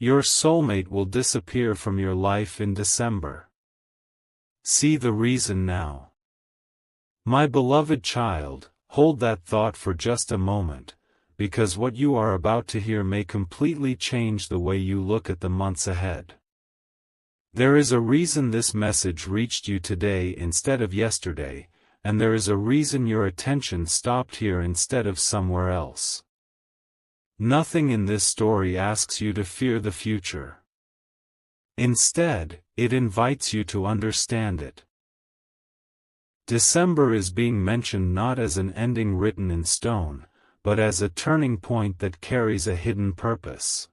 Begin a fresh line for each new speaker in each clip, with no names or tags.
Your soulmate will disappear from your life in December. See the reason now. My beloved child, hold that thought for just a moment, because what you are about to hear may completely change the way you look at the months ahead. There is a reason this message reached you today instead of yesterday, and there is a reason your attention stopped here instead of somewhere else. Nothing in this story asks you to fear the future. Instead, it invites you to understand it. December is being mentioned not as an ending written in stone, but as a turning point that carries a hidden purpose.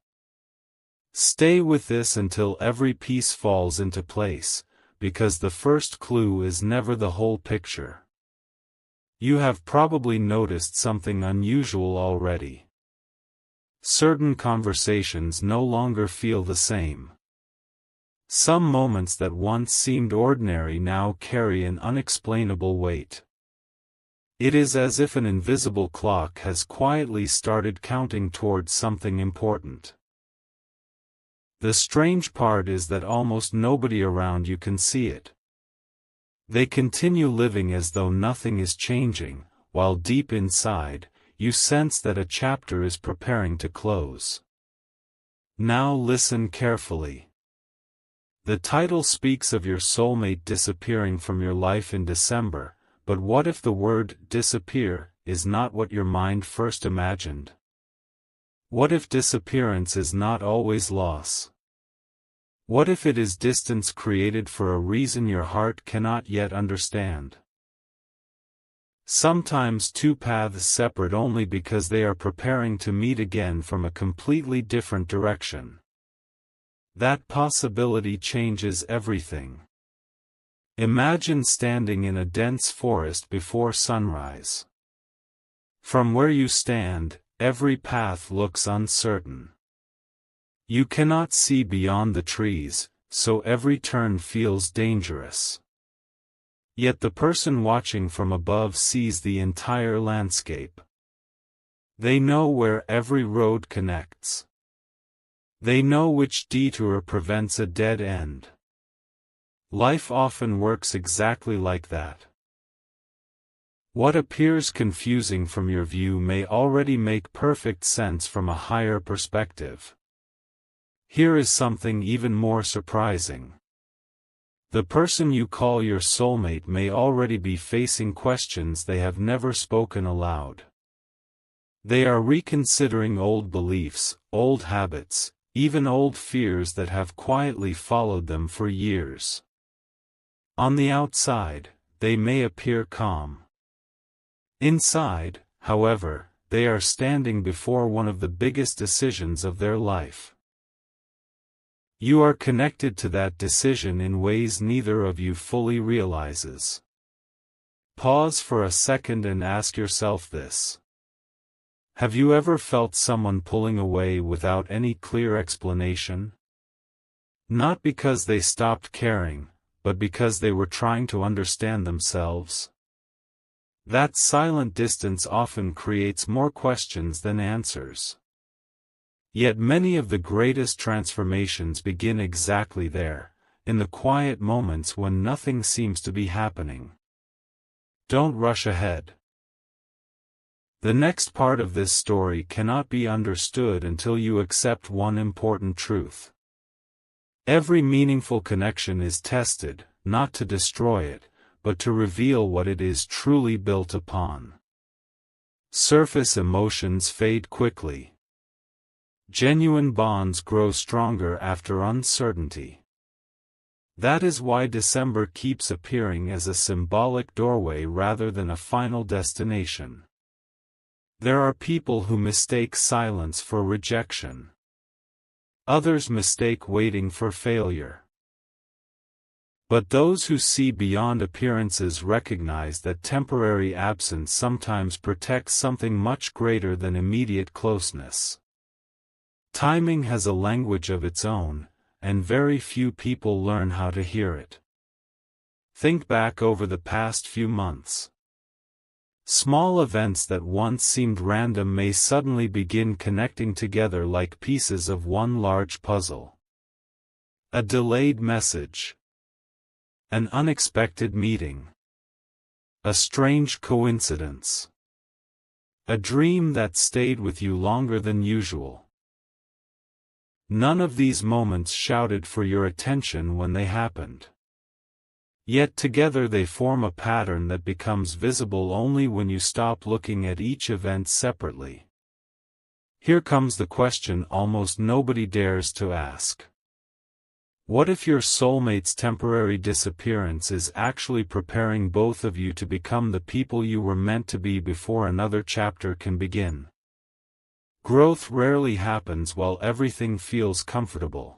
Stay with this until every piece falls into place, because the first clue is never the whole picture. You have probably noticed something unusual already. Certain conversations no longer feel the same. Some moments that once seemed ordinary now carry an unexplainable weight. It is as if an invisible clock has quietly started counting towards something important. The strange part is that almost nobody around you can see it. They continue living as though nothing is changing, while deep inside, you sense that a chapter is preparing to close. Now listen carefully. The title speaks of your soulmate disappearing from your life in December, but what if the word disappear is not what your mind first imagined? What if disappearance is not always loss? What if it is distance created for a reason your heart cannot yet understand? Sometimes two paths separate only because they are preparing to meet again from a completely different direction. That possibility changes everything. Imagine standing in a dense forest before sunrise. From where you stand, every path looks uncertain. You cannot see beyond the trees, so every turn feels dangerous. Yet the person watching from above sees the entire landscape. They know where every road connects. They know which detour prevents a dead end. Life often works exactly like that. What appears confusing from your view may already make perfect sense from a higher perspective. Here is something even more surprising. The person you call your soulmate may already be facing questions they have never spoken aloud. They are reconsidering old beliefs, old habits, even old fears that have quietly followed them for years. On the outside, they may appear calm. Inside, however, they are standing before one of the biggest decisions of their life. You are connected to that decision in ways neither of you fully realizes. Pause for a second and ask yourself this. Have you ever felt someone pulling away without any clear explanation? Not because they stopped caring, but because they were trying to understand themselves. That silent distance often creates more questions than answers. Yet many of the greatest transformations begin exactly there, in the quiet moments when nothing seems to be happening. Don't rush ahead. The next part of this story cannot be understood until you accept one important truth. Every meaningful connection is tested, not to destroy it, but to reveal what it is truly built upon. Surface emotions fade quickly. Genuine bonds grow stronger after uncertainty. That is why December keeps appearing as a symbolic doorway rather than a final destination. There are people who mistake silence for rejection. Others mistake waiting for failure. But those who see beyond appearances recognize that temporary absence sometimes protects something much greater than immediate closeness. Timing has a language of its own, and very few people learn how to hear it. Think back over the past few months. Small events that once seemed random may suddenly begin connecting together like pieces of one large puzzle. A delayed message. An unexpected meeting. A strange coincidence. A dream that stayed with you longer than usual. None of these moments shouted for your attention when they happened. Yet together they form a pattern that becomes visible only when you stop looking at each event separately. Here comes the question almost nobody dares to ask. What if your soulmate's temporary disappearance is actually preparing both of you to become the people you were meant to be before another chapter can begin? Growth rarely happens while everything feels comfortable.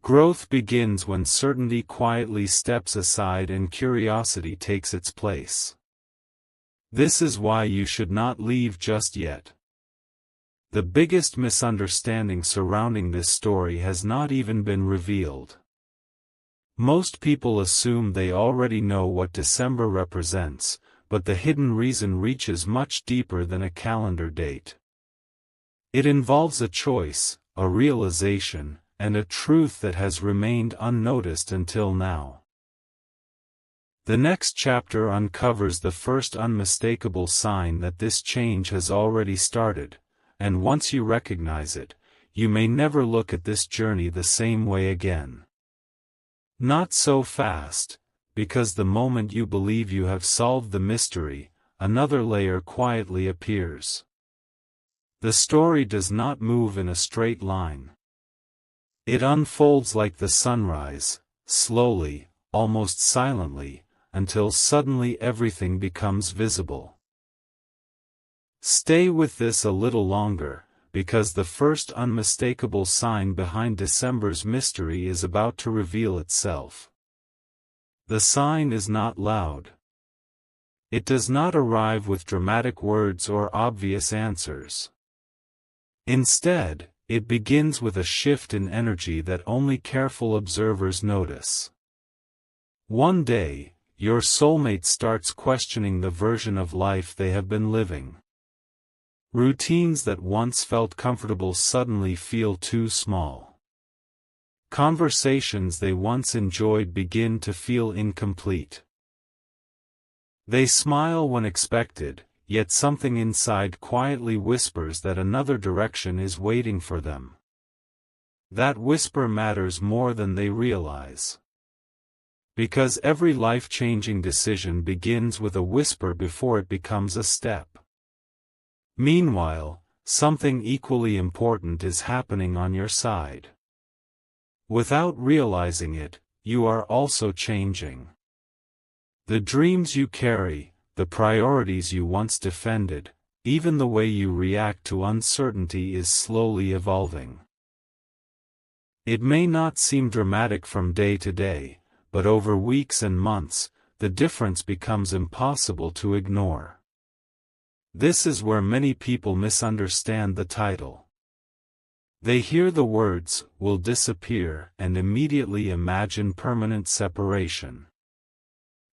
Growth begins when certainty quietly steps aside and curiosity takes its place. This is why you should not leave just yet. The biggest misunderstanding surrounding this story has not even been revealed. Most people assume they already know what December represents, but the hidden reason reaches much deeper than a calendar date. It involves a choice, a realization, and a truth that has remained unnoticed until now. The next chapter uncovers the first unmistakable sign that this change has already started, and once you recognize it, you may never look at this journey the same way again. Not so fast, because the moment you believe you have solved the mystery, another layer quietly appears. The story does not move in a straight line. It unfolds like the sunrise, slowly, almost silently, until suddenly everything becomes visible. Stay with this a little longer, because the first unmistakable sign behind December's mystery is about to reveal itself. The sign is not loud. It does not arrive with dramatic words or obvious answers. Instead, it begins with a shift in energy that only careful observers notice. One day, your soulmate starts questioning the version of life they have been living. Routines that once felt comfortable suddenly feel too small. Conversations they once enjoyed begin to feel incomplete. They smile when expected, yet something inside quietly whispers that another direction is waiting for them. That whisper matters more than they realize. Because every life-changing decision begins with a whisper before it becomes a step. Meanwhile, something equally important is happening on your side. Without realizing it, you are also changing. The dreams you carry, the priorities you once defended, even the way you react to uncertainty is slowly evolving. It may not seem dramatic from day to day, but over weeks and months, the difference becomes impossible to ignore. This is where many people misunderstand the title. They hear the words, "will disappear," and immediately imagine permanent separation.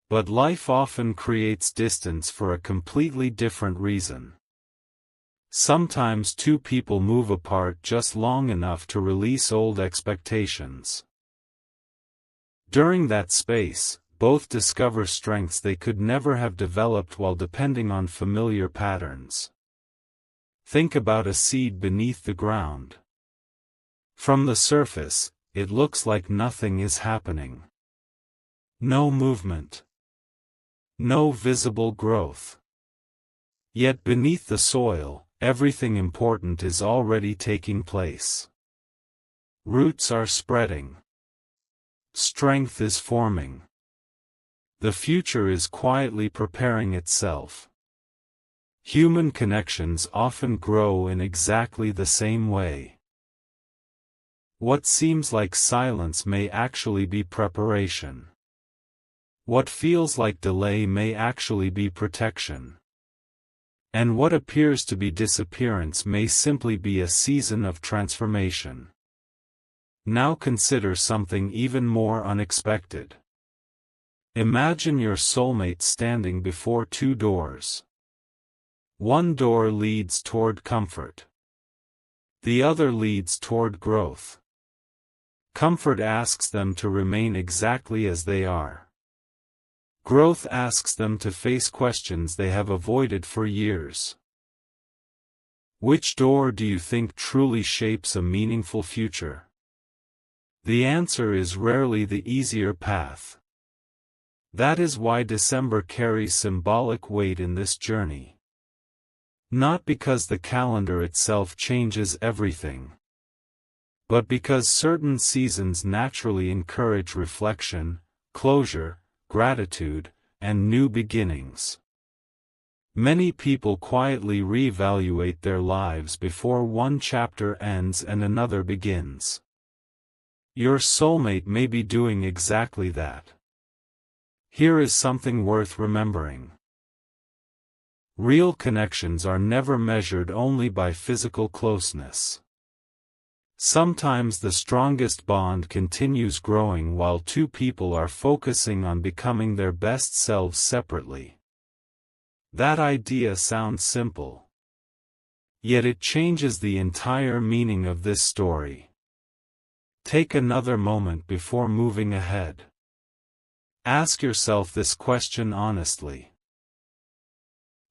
But life often creates distance for a completely different reason. Sometimes two people move apart just long enough to release old expectations. During that space, both discover strengths they could never have developed while depending on familiar patterns. Think about a seed beneath the ground. From the surface, it looks like nothing is happening. No movement. No visible growth. Yet beneath the soil, everything important is already taking place. Roots are spreading. Strength is forming. The future is quietly preparing itself. Human connections often grow in exactly the same way. What seems like silence may actually be preparation. What feels like delay may actually be protection. And what appears to be disappearance may simply be a season of transformation. Now consider something even more unexpected. Imagine your soulmate standing before two doors. One door leads toward comfort. The other leads toward growth. Comfort asks them to remain exactly as they are. Growth asks them to face questions they have avoided for years. Which door do you think truly shapes a meaningful future? The answer is rarely the easier path. That is why December carries symbolic weight in this journey. Not because the calendar itself changes everything, but because certain seasons naturally encourage reflection, closure, gratitude, and new beginnings. Many people quietly reevaluate their lives before one chapter ends and another begins. Your soulmate may be doing exactly that. Here is something worth remembering. Real connections are never measured only by physical closeness. Sometimes the strongest bond continues growing while two people are focusing on becoming their best selves separately. That idea sounds simple. Yet it changes the entire meaning of this story. Take another moment before moving ahead. Ask yourself this question honestly.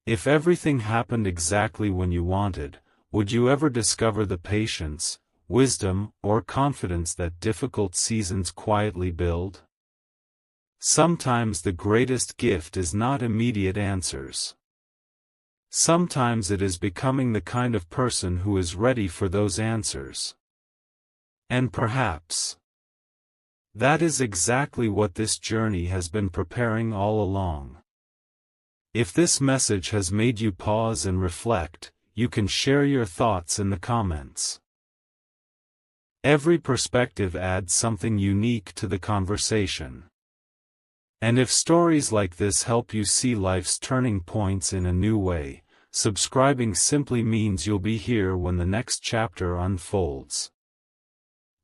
If everything happened exactly when you wanted, would you ever discover the patience, wisdom, or confidence that difficult seasons quietly build? Sometimes the greatest gift is not immediate answers. Sometimes it is becoming the kind of person who is ready for those answers. And perhaps that is exactly what this journey has been preparing all along. If this message has made you pause and reflect, you can share your thoughts in the comments. Every perspective adds something unique to the conversation. And if stories like this help you see life's turning points in a new way, subscribing simply means you'll be here when the next chapter unfolds.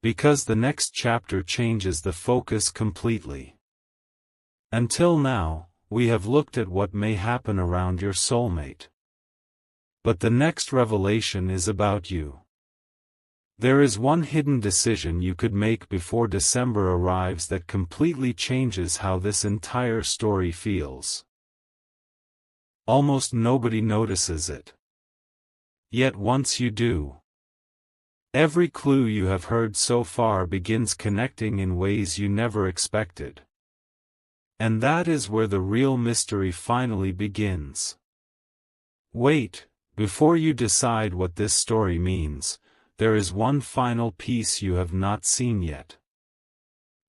Because the next chapter changes the focus completely. Until now, we have looked at what may happen around your soulmate. But the next revelation is about you. There is one hidden decision you could make before December arrives that completely changes how this entire story feels. Almost nobody notices it. Yet once you do, every clue you have heard so far begins connecting in ways you never expected. And that is where the real mystery finally begins. Wait, before you decide what this story means, there is one final piece you have not seen yet.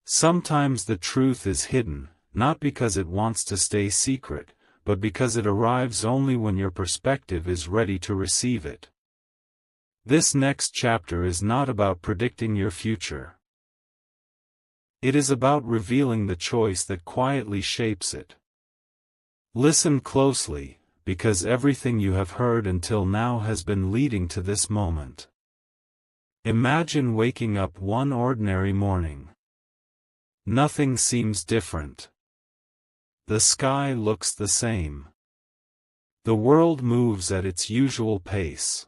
Sometimes the truth is hidden, not because it wants to stay secret, but because it arrives only when your perspective is ready to receive it. This next chapter is not about predicting your future. It is about revealing the choice that quietly shapes it. Listen closely, because everything you have heard until now has been leading to this moment. Imagine waking up one ordinary morning. Nothing seems different. The sky looks the same. The world moves at its usual pace.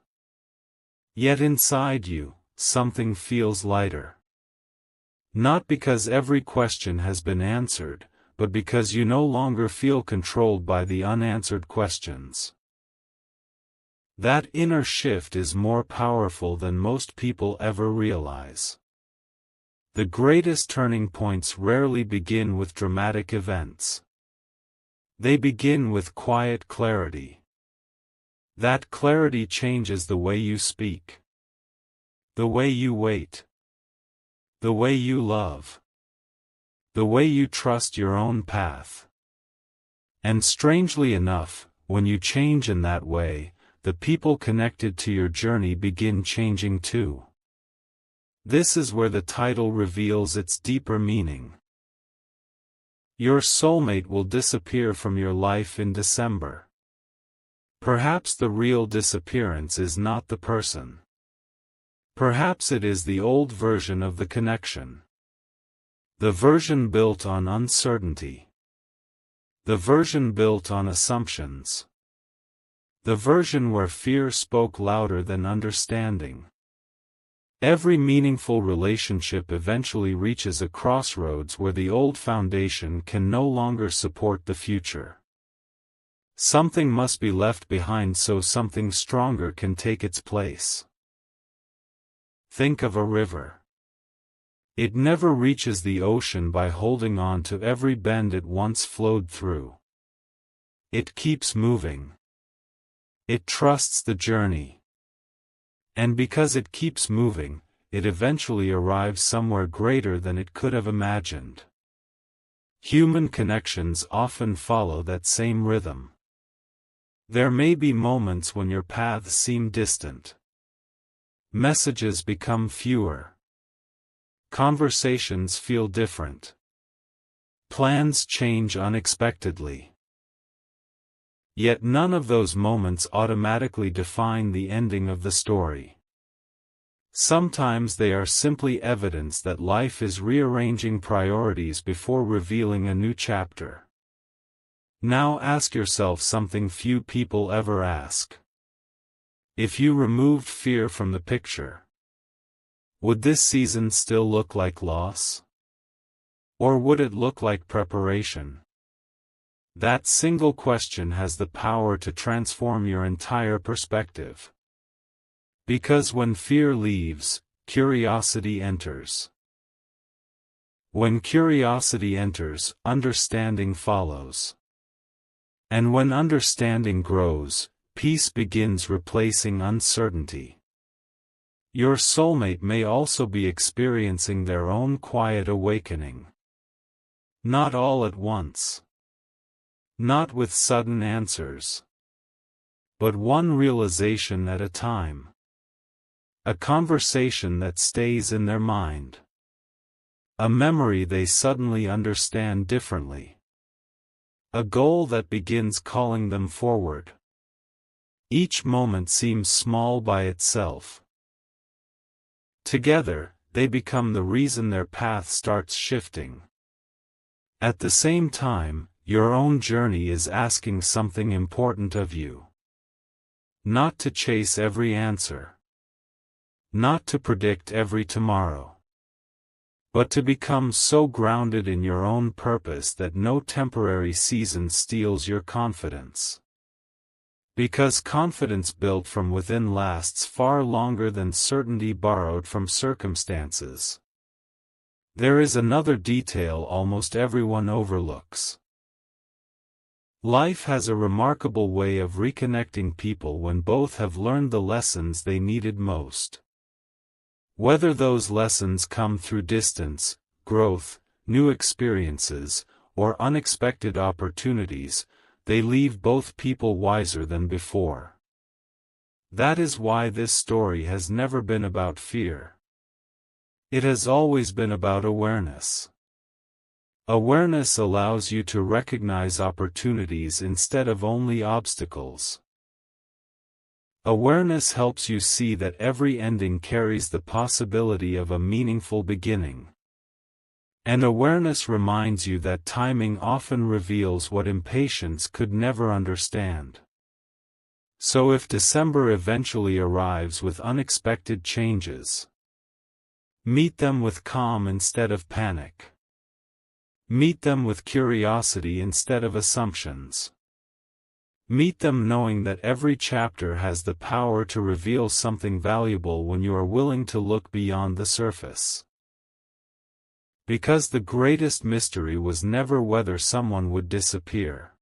Yet inside you, something feels lighter. Not because every question has been answered, but because you no longer feel controlled by the unanswered questions. That inner shift is more powerful than most people ever realize. The greatest turning points rarely begin with dramatic events. They begin with quiet clarity. That clarity changes the way you speak, the way you wait, the way you love, the way you trust your own path. And strangely enough, when you change in that way, the people connected to your journey begin changing too. This is where the title reveals its deeper meaning. Your soulmate will disappear from your life in December. Perhaps the real disappearance is not the person. Perhaps it is the old version of the connection. The version built on uncertainty. The version built on assumptions. The version where fear spoke louder than understanding. Every meaningful relationship eventually reaches a crossroads where the old foundation can no longer support the future. Something must be left behind so something stronger can take its place. Think of a river. It never reaches the ocean by holding on to every bend it once flowed through. It keeps moving. It trusts the journey. And because it keeps moving, it eventually arrives somewhere greater than it could have imagined. Human connections often follow that same rhythm. There may be moments when your paths seem distant. Messages become fewer. Conversations feel different. Plans change unexpectedly. Yet none of those moments automatically define the ending of the story. Sometimes they are simply evidence that life is rearranging priorities before revealing a new chapter. Now ask yourself something few people ever ask. If you removed fear from the picture, would this season still look like loss? Or would it look like preparation? That single question has the power to transform your entire perspective. Because when fear leaves, curiosity enters. When curiosity enters, understanding follows. And when understanding grows, peace begins replacing uncertainty. Your soulmate may also be experiencing their own quiet awakening. Not all at once. Not with sudden answers. But one realization at a time. A conversation that stays in their mind. A memory they suddenly understand differently. A goal that begins calling them forward. Each moment seems small by itself. Together, they become the reason their path starts shifting. At the same time, your own journey is asking something important of you. Not to chase every answer. Not to predict every tomorrow. But to become so grounded in your own purpose that no temporary season steals your confidence. Because confidence built from within lasts far longer than certainty borrowed from circumstances. There is another detail almost everyone overlooks. Life has a remarkable way of reconnecting people when both have learned the lessons they needed most. Whether those lessons come through distance, growth, new experiences, or unexpected opportunities, they leave both people wiser than before. That is why this story has never been about fear. It has always been about awareness. Awareness allows you to recognize opportunities instead of only obstacles. Awareness helps you see that every ending carries the possibility of a meaningful beginning. And awareness reminds you that timing often reveals what impatience could never understand. So if December eventually arrives with unexpected changes, meet them with calm instead of panic. Meet them with curiosity instead of assumptions. Meet them knowing that every chapter has the power to reveal something valuable when you are willing to look beyond the surface. Because the greatest mystery was never whether someone would disappear.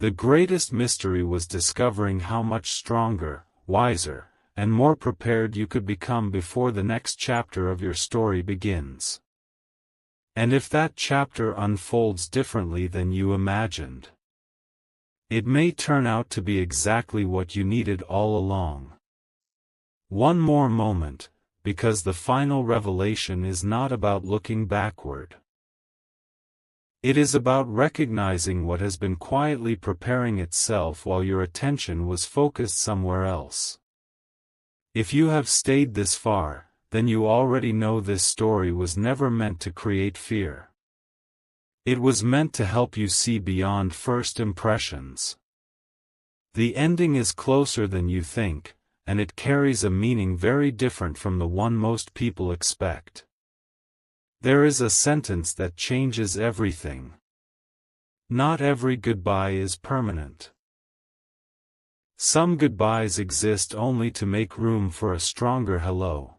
The greatest mystery was discovering how much stronger, wiser, and more prepared you could become before the next chapter of your story begins. And if that chapter unfolds differently than you imagined, it may turn out to be exactly what you needed all along. One more moment, because the final revelation is not about looking backward. It is about recognizing what has been quietly preparing itself while your attention was focused somewhere else. If you have stayed this far, then you already know this story was never meant to create fear. It was meant to help you see beyond first impressions. The ending is closer than you think, and it carries a meaning very different from the one most people expect. There is a sentence that changes everything. Not every goodbye is permanent. Some goodbyes exist only to make room for a stronger hello.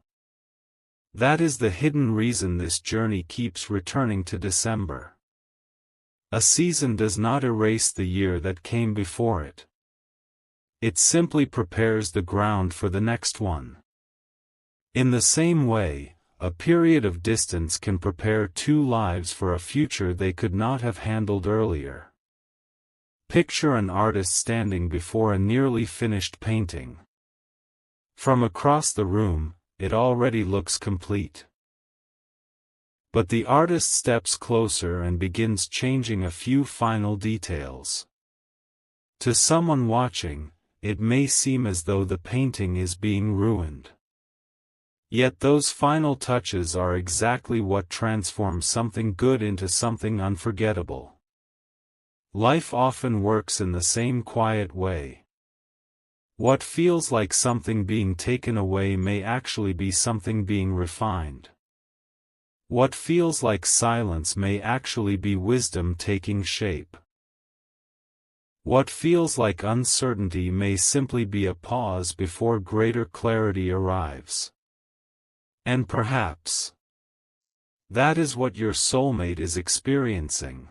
That is the hidden reason this journey keeps returning to December. A season does not erase the year that came before it. It simply prepares the ground for the next one. In the same way, a period of distance can prepare two lives for a future they could not have handled earlier. Picture an artist standing before a nearly finished painting. From across the room, it already looks complete. But the artist steps closer and begins changing a few final details. To someone watching, it may seem as though the painting is being ruined. Yet those final touches are exactly what transforms something good into something unforgettable. Life often works in the same quiet way. What feels like something being taken away may actually be something being refined. What feels like silence may actually be wisdom taking shape. What feels like uncertainty may simply be a pause before greater clarity arrives. And perhaps that is what your soulmate is experiencing.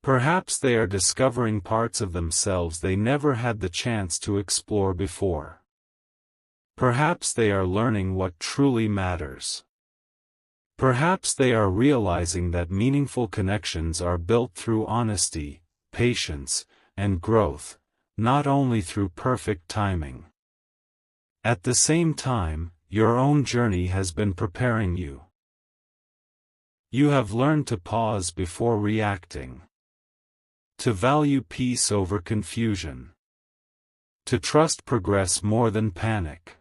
Perhaps they are discovering parts of themselves they never had the chance to explore before. Perhaps they are learning what truly matters. Perhaps they are realizing that meaningful connections are built through honesty, patience, and growth, not only through perfect timing. At the same time, your own journey has been preparing you. You have learned to pause before reacting. To value peace over confusion. To trust progress more than panic.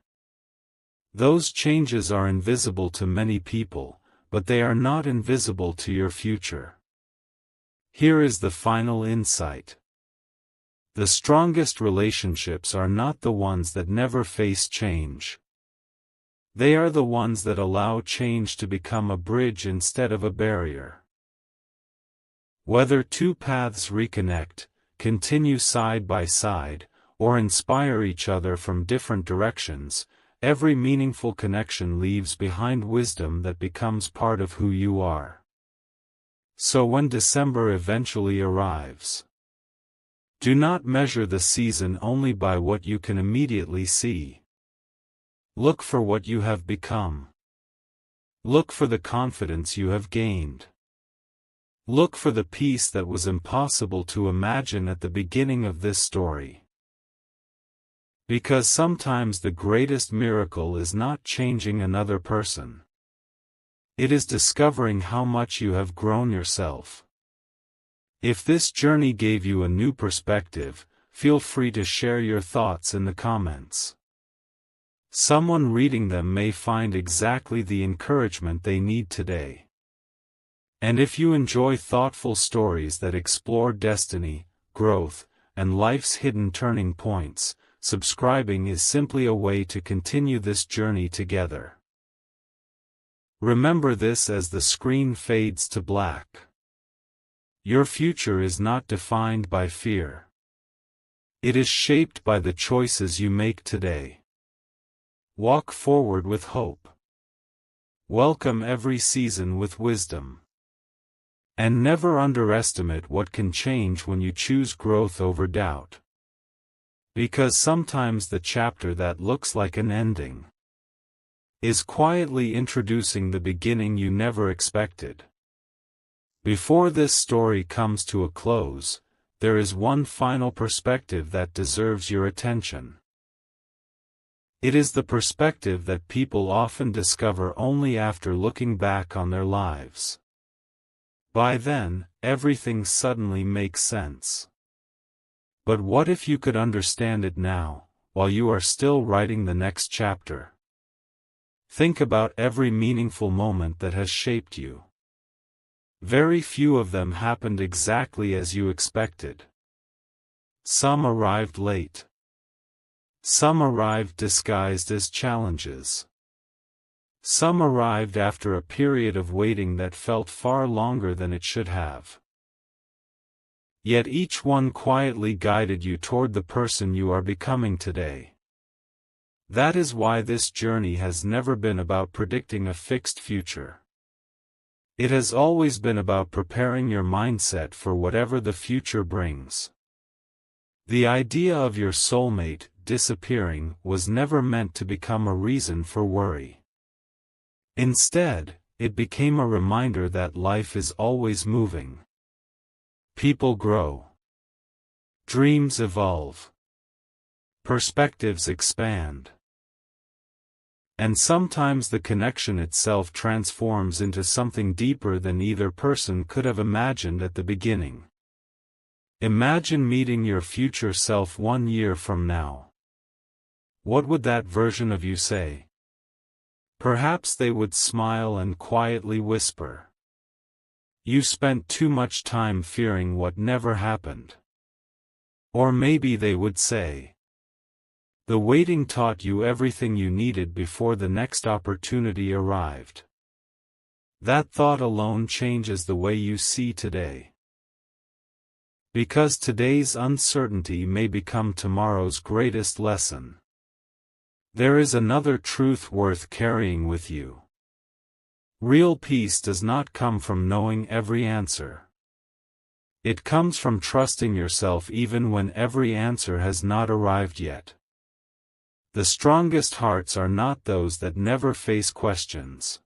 Those changes are invisible to many people, but they are not invisible to your future. Here is the final insight. The strongest relationships are not the ones that never face change. They are the ones that allow change to become a bridge instead of a barrier. Whether two paths reconnect, continue side by side, or inspire each other from different directions, every meaningful connection leaves behind wisdom that becomes part of who you are. So when December eventually arrives, do not measure the season only by what you can immediately see. Look for what you have become. Look for the confidence you have gained. Look for the peace that was impossible to imagine at the beginning of this story. Because sometimes the greatest miracle is not changing another person. It is discovering how much you have grown yourself. If this journey gave you a new perspective, feel free to share your thoughts in the comments. Someone reading them may find exactly the encouragement they need today. And if you enjoy thoughtful stories that explore destiny, growth, and life's hidden turning points, subscribing is simply a way to continue this journey together. Remember this as the screen fades to black. Your future is not defined by fear. It is shaped by the choices you make today. Walk forward with hope. Welcome every season with wisdom. And never underestimate what can change when you choose growth over doubt. Because sometimes the chapter that looks like an ending is quietly introducing the beginning you never expected. Before this story comes to a close, there is one final perspective that deserves your attention. It is the perspective that people often discover only after looking back on their lives. By then, everything suddenly makes sense. But what if you could understand it now, while you are still writing the next chapter? Think about every meaningful moment that has shaped you. Very few of them happened exactly as you expected. Some arrived late. Some arrived disguised as challenges. Some arrived after a period of waiting that felt far longer than it should have. Yet each one quietly guided you toward the person you are becoming today. That is why this journey has never been about predicting a fixed future. It has always been about preparing your mindset for whatever the future brings. The idea of your soulmate disappearing was never meant to become a reason for worry. Instead, it became a reminder that life is always moving. People grow. Dreams evolve. Perspectives expand. And sometimes the connection itself transforms into something deeper than either person could have imagined at the beginning. Imagine meeting your future self 1 year from now. What would that version of you say? Perhaps they would smile and quietly whisper, "You spent too much time fearing what never happened." Or maybe they would say, "The waiting taught you everything you needed before the next opportunity arrived." That thought alone changes the way you see today. Because today's uncertainty may become tomorrow's greatest lesson. There is another truth worth carrying with you. Real peace does not come from knowing every answer. It comes from trusting yourself even when every answer has not arrived yet. The strongest hearts are not those that never face questions.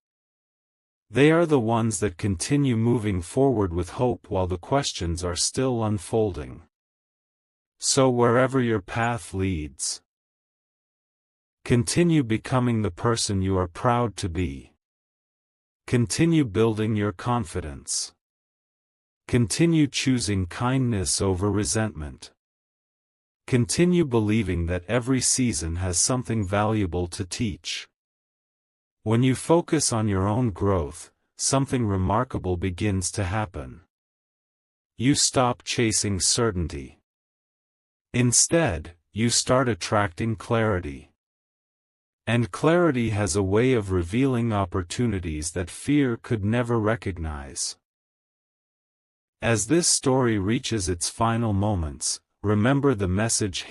They are the ones that continue moving forward with hope while the questions are still unfolding. So wherever your path leads, continue becoming the person you are proud to be. Continue building your confidence. Continue choosing kindness over resentment. Continue believing that every season has something valuable to teach. When you focus on your own growth, something remarkable begins to happen. You stop chasing certainty. Instead, you start attracting clarity. And clarity has a way of revealing opportunities that fear could never recognize. As this story reaches its final moments, remember the message